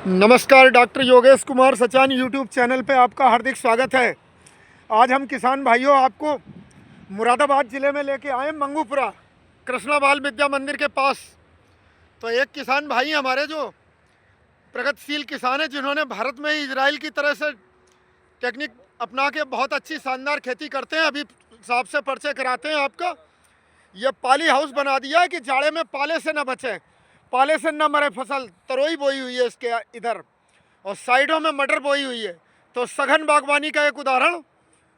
नमस्कार, doctor Yogesh Kumar Sachan YouTube channel पे आपका हार्दिक स्वागत है। आज हम किसान भाइयों आपको मुरादाबाद ज़िले में लेके आए, मंगूपुरा कृष्णा बाल विद्या मंदिर के पास। तो एक किसान भाई हमारे जो प्रगतिशील किसान हैं, जिन्होंने भारत में ही इजराइल की तरह से टेक्निक अपना के बहुत अच्छी शानदार खेती करते हैं। अभी साहब से परिचय कराते हैं आपका। ये पाली हाउस बना दिया है कि जाड़े में पाले से न बचे, पाले से न मरे फसल। तरोई बोई हुई है इसके इधर, और साइडों में मटर बोई हुई है। तो सघन बागवानी का एक उदाहरण।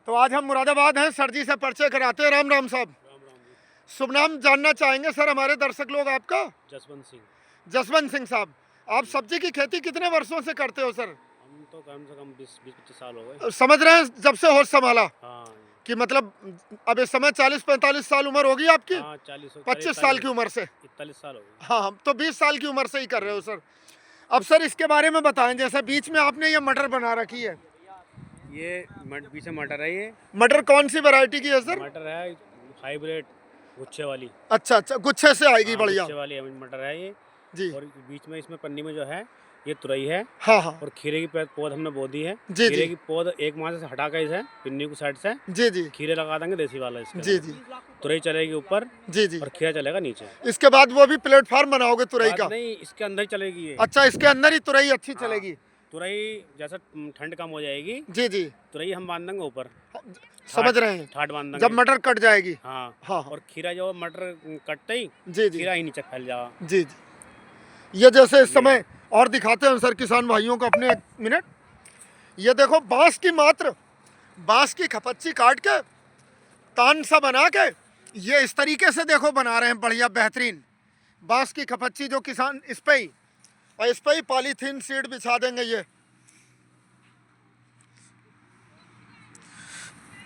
तो आज हम मुरादाबाद हैं, सर जी से परिचय कराते हैं। राम राम साहब। राम राम जी। शुभ नाम जानना चाहेंगे सर हमारे दर्शक लोग आपका? जसवंत सिंह। जसवंत सिंह साहब, आप सब्जी की खेती कितने वर्षों से करते हो सर? हम तो कम से कम 20-25 साल हो गए। समझ रहे हैं, जब से होश संभाला हाँ कि मतलब अब इस समय 40-45 साल उम्र होगी आपकी? हाँ 25 साल की उम्र से? 41 साल हो गए। हाँ, हम तो 20 साल की उम्र से ही कर रहे हो सर। अब सर इसके बारे में बताएं, जैसे बीच में आपने ये मटर बना रखी है, ये पीछे मटर है। ये मटर कौन सी वैरायटी की है सर? मटर है हाइब्रिड गुच्छे वाली। अच्छा अच्छा, गुच्छे से आएगी, हाँ, बढ़िया गुच्छे वाली मटर है ये जी। और बीच में इसमें पन्नी में जो है ये तुरई है। हाँ हाँ और खीरे की पौध हमने बो दी है। जी खीरे जी की पौध एक माह से हटा कर इसे पिन्नी को साइड से जी जी खीरे लगा देंगे देसी वाला इसके। जी जी तुरई चलेगी ऊपर जी जी। और खीरा चलेगा नीचे। इसके बाद वो भी प्लेटफॉर्म बनाओगे तुरई बात का? नहीं, इसके अंदर ही चलेगी ये। अच्छा, इसके अंदर ही तुरई अच्छी हाँ। चलेगी? तुरई जैसा ठंड कम हो जाएगी, जी जी, तुरई हम बांध देंगे ऊपर। समझ रहे हैं, ठाट बांध देंगे जब मटर कट जाएगी। हाँ। हाँ और खीरा जो मटर कटते ही जी जी खीरा ही नीचे फैल जाएगा। जी जी। ये जैसे इस समय और दिखाते हैं सर किसान भाइयों को अपने, एक मिनट। ये देखो, बांस की खपच्ची काट के तान सा बना के ये इस तरीके से देखो बना रहे हैं, बढ़िया बेहतरीन बांस की खपच्ची। जो किसान इस पे ही, और इस पे ही पॉलीथीन सीड बिछा देंगे ये।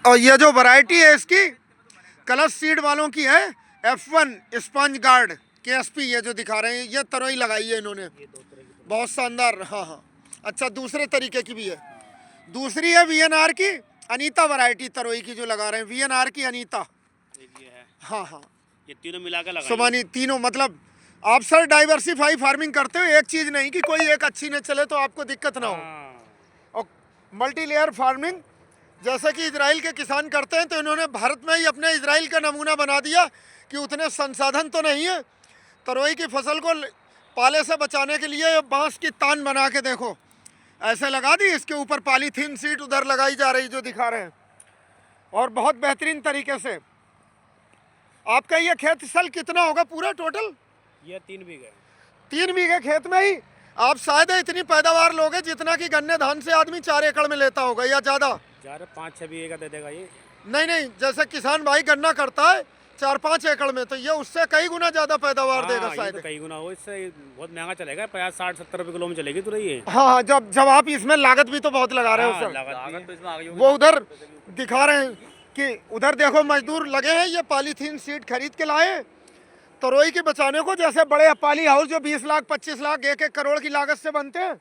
और ये जो वैरायटी है इसकी कलश सीड वालों की है, F1 स्पंज गार्ड KSP, ये जो दिखा रहे हैं, ये तरोई लगाई है इन्होंने, बहुत शानदार। हाँ हाँ, अच्छा, दूसरे तरीके की भी है। दूसरी है VNR की अनीता वैरायटी तरोई की जो लगा रहे हैं, VNR की अनीता। एक ये है, हाँ हाँ, ये तीनों मिला के लगा। सुमानी, तीनों। मतलब आप सर डाइवर्सिफाई फार्मिंग करते हो, एक चीज़ नहीं कि कोई एक अच्छी न चले तो आपको दिक्कत ना हो। और मल्टी लेयर फार्मिंग जैसे कि इजराइल के किसान करते हैं, तो इन्होंने भारत में ही अपने इजराइल का नमूना बना दिया कि उतने संसाधन तो नहीं है, तरोई की फसल को पाले से बचाने के लिए बांस की तान बना के देखो ऐसे लगा दी। इसके ऊपर पॉलीथीन सीट उधर लगाई जा रही जो दिखा रहे हैं, और बहुत बेहतरीन तरीके से। आपका ये खेत सल कितना होगा पूरा टोटल? ये 3 बीघे। 3 बीघे खेत में ही आप शायद इतनी पैदावार लोगे जितना कि गन्ने धान से आदमी 4 एकड़ में लेता होगा, या ज़्यादा? 5-6 बीघे का दे देगा ये। नहीं, जैसे किसान भाई गन्ना करता है 4-5 एकड़ में, तो ये उससे कई गुना ज़्यादा पैदावार देगा ये शायद। तो कई गुना हो, इससे बहुत महंगा चलेगा, 50-60-70 रुपये किलो में चलेगी तुरई ये। हाँ हाँ, जब आप इसमें लागत भी तो बहुत लगा रहे हो हाँ, सर। लागत तो इसमें आ गई होगी। वो उधर दिखा रहे हैं कि उधर देखो मजदूर लगे हैं, ये पॉलीथीन सीट खरीद के लाए तरोई के बचाने को। जैसे बड़े पाली हाउस जो 20 लाख 25 लाख 1-1 करोड़ की लागत से बनते हैं,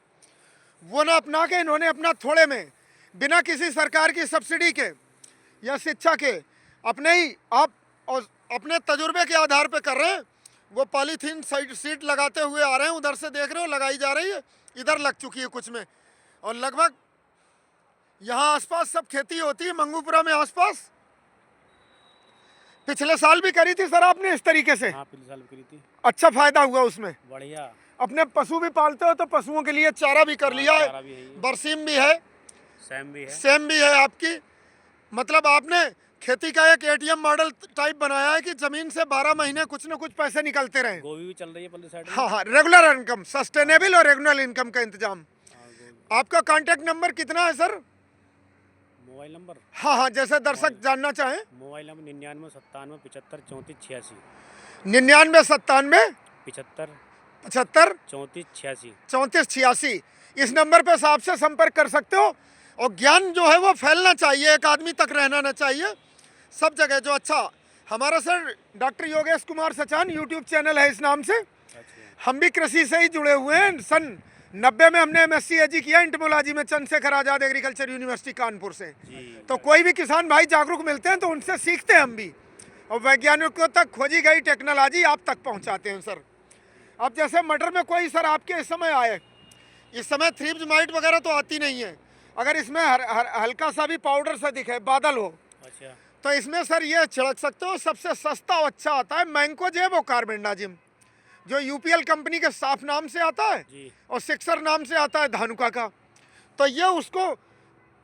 वो ना अपना के इन्होंने अपना थोड़े में, बिना किसी सरकार की सब्सिडी के या शिक्षा के, अपने ही आप और अपने तजुर्बे के आधार पे कर रहे हैं। वो पॉलीथीन सीट लगाते हुए आ रहे हैं, उधर से देख रहे हो लगाई जा रही है, इधर लग चुकी है कुछ में। और लगभग यहाँ आसपास सब खेती होती है, मंगूपुरा में आसपास। पिछले साल भी करी थी सर आपने इस तरीके से? हाँ, पिछले साल करी थी। अच्छा फायदा हुआ उसमें? बढ़िया। अपने पशु भी पालते हो तो पशुओं के लिए चारा भी कर लिया है, चारा भी है ये। बरसीम भी है, सेम भी है आपकी। मतलब आपने खेती का एक ATM मॉडल टाइप बनाया है कि जमीन से 12 महीने कुछ न कुछ पैसे निकलते रहे। गोभी भी चल रही है पल्ले साइड में। हाँ हाँ, रेगुलर इनकम, सस्टेनेबल और रेगुलर इनकम का इंतजाम। गोभी। आपका कांटेक्ट नंबर कितना है सर? Mobile number? हाँ हाँ, जैसे दर्शक जानना चाहें। Mobile number 99 97 75 34 86। 99 97 75 75 34 86। 34 86। इस नंबर पे साहब से संपर्क कर सकते हो। और ज्ञान जो है वो फैलना चाहिए, एक आदमी तक रहना ना चाहिए, सब जगह जो अच्छा। हमारा sir doctor Yogesh Kumar Sachan YouTube channel है इस नाम से। हम भी कृषि से ही जुड़े हुए हैं। सन 90 में हमने MSc AG किया इंटमोलॉजी में, चंद्रशेखर आज़ाद एग्रीकल्चर यूनिवर्सिटी कानपुर से। तो कोई भी किसान भाई जागरूक मिलते हैं तो उनसे सीखते हैं हम भी, और वैज्ञानिकों तक खोजी गई टेक्नोलॉजी आप तक पहुंचाते हैं सर। अब जैसे मटर में कोई सर आपके इस समय आए, इस समय थ्रिप्स माइट वगैरह तो आती नहीं है। अगर इसमें हल्का सा भी पाउडर सा दिखे, बादल हो, अच्छा। तो इसमें सर ये छिड़क सकते हो। सबसे सस्ता और अच्छा आता है मैंकोजेब और कार्बेंडाजिम, जो यूपीएल कंपनी के साफ नाम से आता है जी। और सिक्सर नाम से आता है धानुका का। तो ये उसको,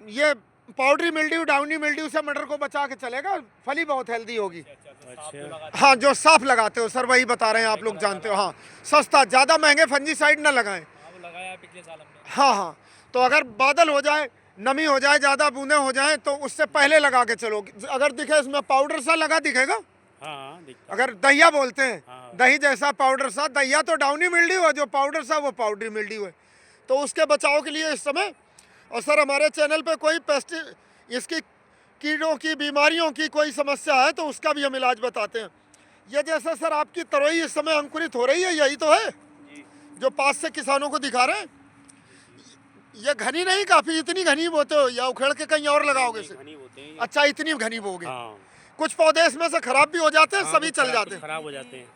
ये पाउडरी मिल्ड्यू, डाउनी मिल्ड्यू से मटर को बचा के चलेगा, फली बहुत हेल्दी होगी। अच्छा। हाँ, जो साफ लगाते हो सर, वही बता रहे हैं, आप लोग जानते हो। हाँ, सस्ता, ज़्यादा महंगे फंजीसाइड ना लगाएं। लगाया पिछले साल हमने। हाँ हाँ, तो अगर बादल हो जाए, नमी हो जाए, ज़्यादा बूंदे हो जाए, तो उससे पहले लगा के चलो। अगर दिखे इसमें पाउडर सा लगा दिखेगा, हाँ दिखता। अगर दहिया बोलते हैं, हाँ। दही जैसा पाउडर सा, दहिया तो डाउनी मिल्ड्यू है, जो पाउडर सा वो पाउडरी मिल्ड्यू है। तो उसके बचाव के लिए इस समय, और सर हमारे चैनल पे कोई इसकी कीड़ों की, बीमारियों की कोई समस्या है तो उसका भी हम इलाज बताते हैं। ये जैसा सर आपकी तरोई इस समय अंकुरित हो रही है, यही तो है जो पास से किसानों को दिखा रहे हैं। ये घनी नहीं, काफी इतनी घनी बोते हो या उखेड़ के कहीं और लगाओगे से? घनी होते हैं। अच्छा, इतनी घनी बोगे। हाँ। कुछ पौधे इसमें से खराब भी हो जाते हैं, हाँ, सभी कुछ चल जाते हैं। खराब हो जाते हैं।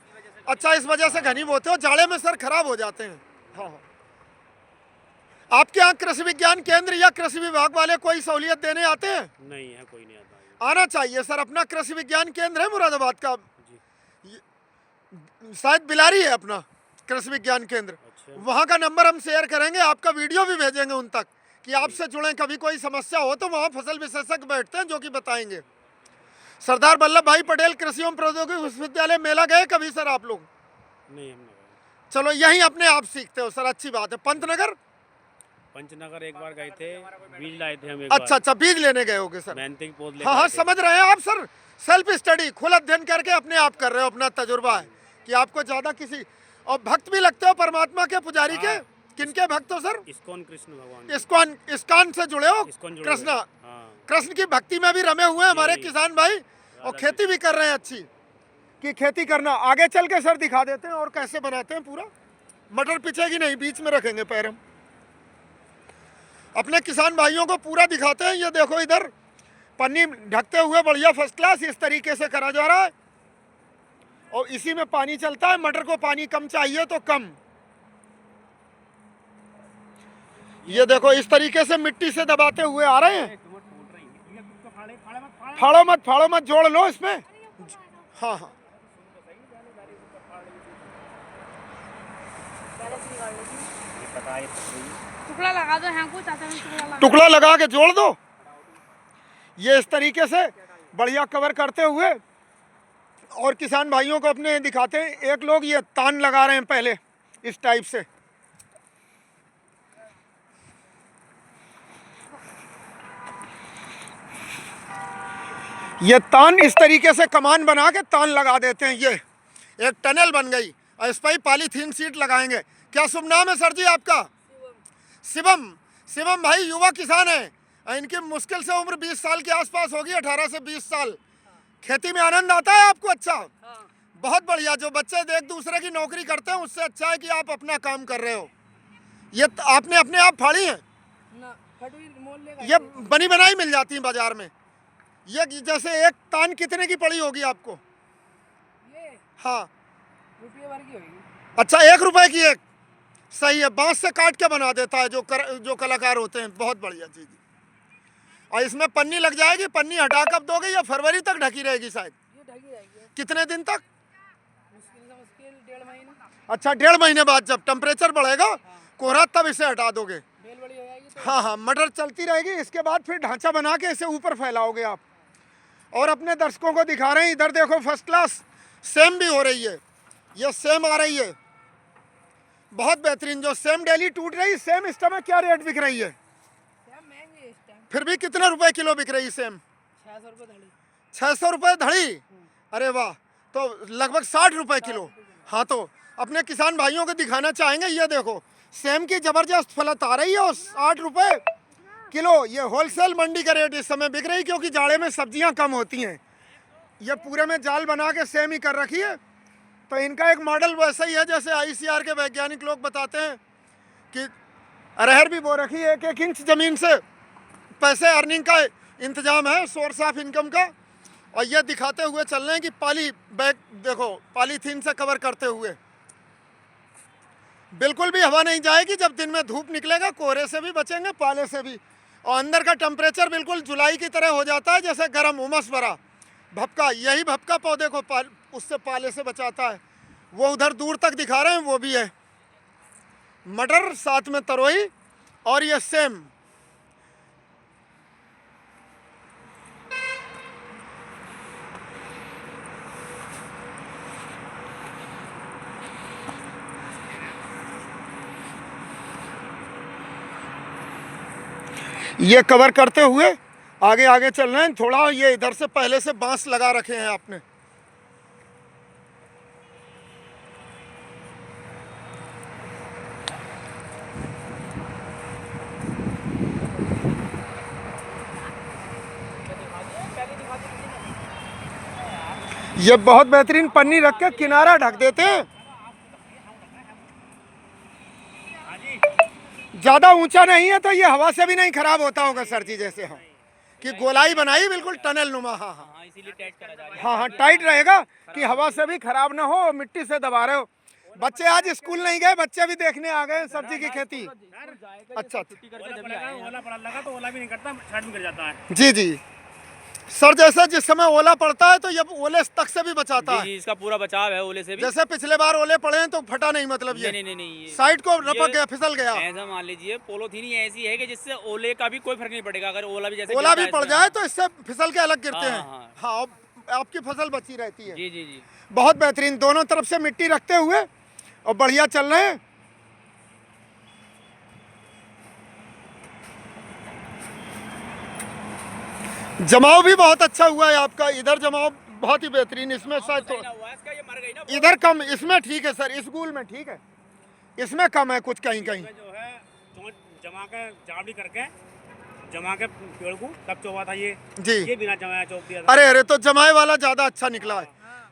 अच्छा, इस वजह से घनी बोते हो, जाड़े में सर खराब हो जाते हैं। हाँ हाँ। आपके यहाँ कृषि विज्ञान केंद्र या कृषि विभाग वाले कोई सहूलियत देने आते हैं? नहीं है, कोई नहीं आता है। आना चाहिए सर। अपना कृषि विज्ञान केंद्र है मुरादाबाद का, जी। शायद बिलारी है अपना कृषि विज्ञान केंद्र। अच्छा। वहाँ का नंबर हम शेयर करेंगे, आपका वीडियो भी भेजेंगे उन तक कि आपसे जुड़ें। कभी कोई समस्या हो तो वहाँ फसल विशेषज्ञ बैठते हैं जो कि बताएंगे। सरदार वल्लभ भाई पटेल कृषि एवं प्रौद्योगिकी विश्वविद्यालय मेला गए कभी सर आप लोग? नहीं, हमने गए। चलो, यहीं अपने आप सीखते हो सर, अच्छी बात है। पंतनगर, पंचनगर एक बार गए थे, बीज लाए थे हम एक अच्छा अच्छा, बीज लेने गए होगे सर। मेहनती पौध लेके हाँ हाँ, आए थे। समझ रहे हैं आप सर। सेल्फ स्टडी, खुद अध्ययन करके अपने आप कर रहे हो, अपना तजुर्बा है कि आपको ज़्यादा किसी, और भक्त भी लगते हो परमात्मा के, पुजारी के। किनके भक्त हो सर? इस्कॉन कृष्ण भगवान। इस्कॉन से जुड़े हो? इस्कॉन जुड़े कृष्ण, हुए हैं। हाँ। कृष्ण की भक्ति में भी रमे हुए हैं हमारे जी। किसान भाई, और खेती भी कर रहे हैं अच्छी। कि खेती करना आगे चल के सर दिखा देते हैं और कैसे बनाते हैं पूरा। मटर पिछेगी नहीं, बीच में रखेंगे पैर हम। अपने किसान भाइयों को पूरा दिखाते हैं। ये देखो, इधर पन्नी ढकते हुए बढ़िया फर्स्ट क्लास इस तरीके से करा जा रहा है, और इसी में पानी चलता है। मटर को पानी कम चाहिए तो कम। ये देखो, इस तरीके से मिट्टी से दबाते हुए आ रहे हैं। फाड़ो मत, जोड़ लो इसमें। हाँ हाँ, टुकड़ा लगा दो, हाँ कुछ आता है, टुकड़ा लगा के जोड़ दो। ये इस तरीके से बढ़िया कवर करते हुए, और किसान भाइयों को अपने दिखाते हैं। एक लोग ये तान लगा रहे हैं पहले इस टाइप से। ये तान इस तरीके से कमान बना के तान लगा देते हैं। ये एक टनल बन गई, और इस पर ही पॉलीथीन सीट लगाएंगे। क्या शुभ नाम है सर जी आपका? शिवम। शिवम भाई युवा किसान है, इनकी मुश्किल से उम्र 20 साल के आसपास होगी, 18 से 20 साल। खेती में आनंद आता है आपको? अच्छा, बहुत बढ़िया। जो बच्चे एक दूसरे की नौकरी करते हैं उससे अच्छा है कि आप अपना काम कर रहे हो। ये आपने अपने आप फाड़ी है? ये बनी बनाई मिल जाती है बाजार में। ये जैसे एक तान कितने की पड़ी होगी आपको? ये हाँ, रुपये भर की होगी। अच्छा, 1 रुपए की एक। सही है, बांस से काट के बना देता है जो कलाकार होते हैं। बहुत बढ़िया चीज। और इसमें पन्नी लग जाएगी। पन्नी हटा कब दोगे? या फरवरी तक ढकी रहेगी शायद? ये ढकी रहेगी। कितने दिन तक? मुश्किल से मुश्किल 1.5 महीना। अच्छा, 1.5 महीने बाद जब टेम्परेचर बढ़ेगा, कोहरा, तब इसे हटा दोगे। बेल बड़ी हो जाएगी तो। हाँ हाँ, मटर चलती रहेगी। इसके बाद फिर ढांचा बना के इसे ऊपर फैलाओगे आप। और अपने दर्शकों को दिखा रहे हैं, इधर देखो, फर्स्ट क्लास सेम भी हो रही है। ये सेम आ रही है, बहुत बेहतरीन। जो सेम डेली टूट रही, सेम इस समय क्या रेट बिक रही है? महंगी है इस टाइम। फिर भी कितने रुपए किलो बिक रही सेम? 600 रुपये धड़ी। 600 रुपये धड़ी? अरे वाह, तो लगभग 60 रुपए किलो। हाँ, तो अपने किसान भाइयों को दिखाना चाहेंगे। ये देखो, सेम की जबरदस्त फलत आ रही है, और 60 रुपए किलो ये होलसेल मंडी का रेट इस समय बिक रही, क्योंकि जाड़े में सब्जियां कम होती हैं। ये पूरे में जाल बना के सेम ही कर रखी है। तो इनका एक मॉडल वैसा ही है जैसे ICR के वैज्ञानिक लोग बताते हैं कि अरहर भी बो रखी है। 1-1 इंच जमीन से पैसे अर्निंग का इंतजाम है, सोर्स ऑफ इनकम का। और ये दिखाते हुए चल रहे हैं कि पॉली बैग देखो, पॉलीथीन से कवर करते हुए बिल्कुल भी हवा नहीं जाएगी। जब दिन में धूप निकलेगा कोहरे से भी बचेंगे, पाले से भी। और अंदर का टेम्परेचर बिल्कुल जुलाई की तरह हो जाता है, जैसे गर्म उमस भरा भपका। यही भपका पौधे को उससे पाले से बचाता है। वो उधर दूर तक दिखा रहे हैं, वो भी है मटर, साथ में तरोई और ये सेम। ये कवर करते हुए आगे आगे चल रहे हैं थोड़ा। ये इधर से पहले से बांस लगा रखे हैं आपने। ये बहुत बेहतरीन पन्नी रख के किनारा ढक देते हैं। ज्यादा ऊंचा नहीं है तो ये हवा से भी नहीं खराब होता होगा सर जी, जैसे हम कि गोलाई बनाई बिल्कुल टनल नुमा। हाँ हाँ, इसीलिए टाइट करा जा रहा है। हाँ हाँ, टाइट रहेगा कि हवा से भी खराब ना हो। मिट्टी से दबा रहे हो। बच्चे आज स्कूल नहीं गए, बच्चे भी देखने आ गए सब्जी की खेती। अच्छा, ओला पड़ा लगा तो ओला भी नहीं करता, छाट में गिर जाता है। जी जी सर, जैसे जिस समय ओला पड़ता है तो ये ओले तक से भी बचाता है। जी, इसका पूरा बचाव है ओले से भी। जैसे पिछले बार ओले पड़े हैं तो फटा नहीं, मतलब ये नहीं ये साइड को रपक गया, फिसल गया। ऐसा मान लीजिए पोलोथीन ही ऐसी है कि जिससे ओले का भी कोई फर्क नहीं पड़ेगा। अगर ओला भी जैसे ओला गिरता भी है पड़ इसमें। जाए तो इससे फिसल के अलग गिरते हाँ, हैं। हाँ। हाँ, आपकी फसल बची रहती है। जी जी जी। बहुत बेहतरीन, दोनों तरफ से मिट्टी रखते हुए और बढ़िया चल रहे हैं। जमाव भी बहुत अच्छा हुआ है आपका। इधर जमाव बहुत ही बेहतरीन। इसमें शायद तो ये मर गई ना इधर कम, इसमें ठीक है सर, इस गुल में ठीक है, इसमें कम है कुछ कहीं कहीं। जो है चोंच जमा के जावड़ी करके जमा के पेड़ को तब चौबा था ये जी। बिना जमाया चौक दिया था। अरे अरे, तो जमाए वाला ज्यादा अच्छा निकला है।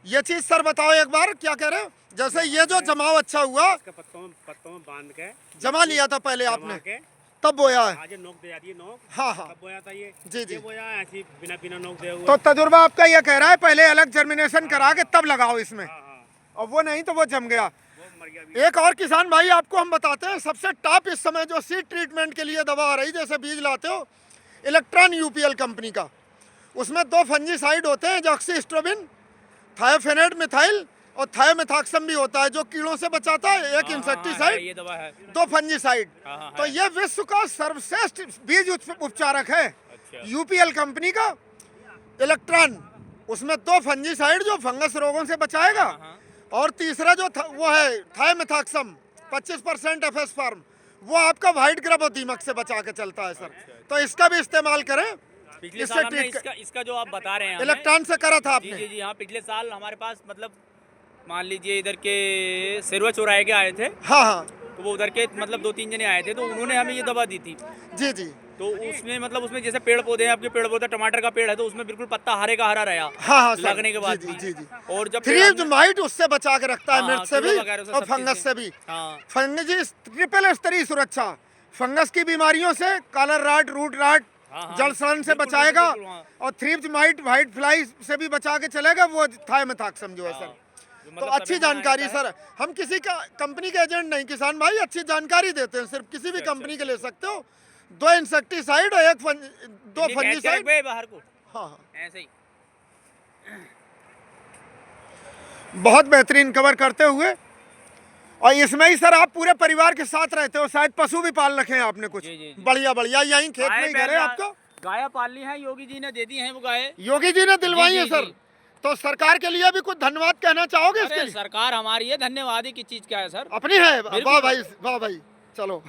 ये चीज सर बताओ एक बार, क्या कह रहे हो? जैसे ये जो जमाव अच्छा हुआ, इसके पत्तों में बांध के जमा लिया था पहले जमा आपने, के तब बोया है। आज ये नोक दे जाती है, नोक। हाँ हाँ तब बोया था ये। जी जी। ये बोया ऐसी बिना बिना नोक दे हुए। तो तजुर्बा आपका ये कह रहा है पहले अलग जर्मिनेशन करा के तब लगाओ इसमें, हाँ हाँ, और वो नहीं तो वो जम गया। वो मर गया भी। एक और किसान भाई आपको हम बताते हैं, सबसे टॉप इस समय जो सीड ट्रीटमेंट के लिए दवा आ रही, जैसे बीज लाते हो इलेक्ट्रॉन यूपीएल कंपनी का, उसमें 2 फंजीसाइड होते हैं, ऑक्सीस्ट्रोबिन, थायोफेनेट मिथाइल और थायोमेथाक्सम भी होता है, जो कीड़ों से बचाता है। एक हाँ, इंसेक्टिसाइड, ये दवा है। 2 फंजीसाइड। हाँ, हाँ, तो ये विश्व का सर्वश्रेष्ठ बीज उपचारक है, अच्छा। यूपीएल कंपनी का इलेक्ट्रॉन। उसमें 2 फंजीसाइड जो फंगस रोगों से बचाएगा, हाँ। और तीसरा जो वो है थायोमेथाक्सम 25% एफएस फार्म, वो आपका व्हाइट ग्रब और दीमक से बचा के चलता है सर। तो इसका भी इस्तेमाल करें। पिछले इससे साल हमने ट्रीट इसका जो आप बता रहे हैं हमें, इलेक्ट्रॉन से करा था जी आपने। जी जी हाँ, पिछले साल हमारे पास मतलब मान लीजिए इधर के सिरवा चौराहे के आए थे, हाँ हाँ तो वो उधर के मतलब 2-3 जने आए थे, तो उन्होंने हमें ये दवा दी थी। जी जी। तो उसमें मतलब उसमें जैसे पेड़ पौधे हैं, आपके पेड़ पौधे टमाटर का पेड़ है तो उसमें बिल्कुल पत्ता हरे का हरा रहा हाँ हाँ सर, लगने के बाद जी भी। जी जी। और जब थ्रिप्स माइट उससे बचा के रखता है, हाँ, मिर्च से भी वगैरह से और सब फंगस चीजें। से भी। हाँ फंगस ट्रिपल स्तरीय सुरक्षा, फंगस की बीमारियों से, कॉलर राट, रूट राट, हाँ, जल सड़न से बिल्कुल, बचाएगा, बिल्कुल, हाँ। और थ्रिप्स माइट, व्हाइट फ्लाई से भी बचा के चलेगा, वो थायोमेथाक्सम जो है सर। तो अच्छी जानकारी सर, हम किसी का कंपनी के एजेंट नहीं, किसान भाई अच्छी जानकारी देते हैं, सिर्फ किसी भी कंपनी के ले सकते हो। 2 इंसेक्टिसाइड और 2 फंजीसाइड। बाहर को हाँ हाँ, ऐसे ही। बहुत बेहतरीन कवर करते हुए। और इसमें ही सर आप पूरे परिवार के साथ रहते हो, शायद पशु भी पाल रखे हैं आपने कुछ? जी, जी, जी। बढ़िया बढ़िया, यहीं खेत में ही घर है आपका? गाय पालनी है, योगी जी ने दे दी है वो गाय। योगी जी ने दिलवाई जी, है जी, सर। जी। तो सरकार के लिए भी कुछ धन्यवाद कहना चाहोगे इसके अरे लिए? सरकार हमारी है, धन्यवाद ही की चीज क्या है सर। अपनी है, वाह बिल्कुल। भाई वाह भाई, चलो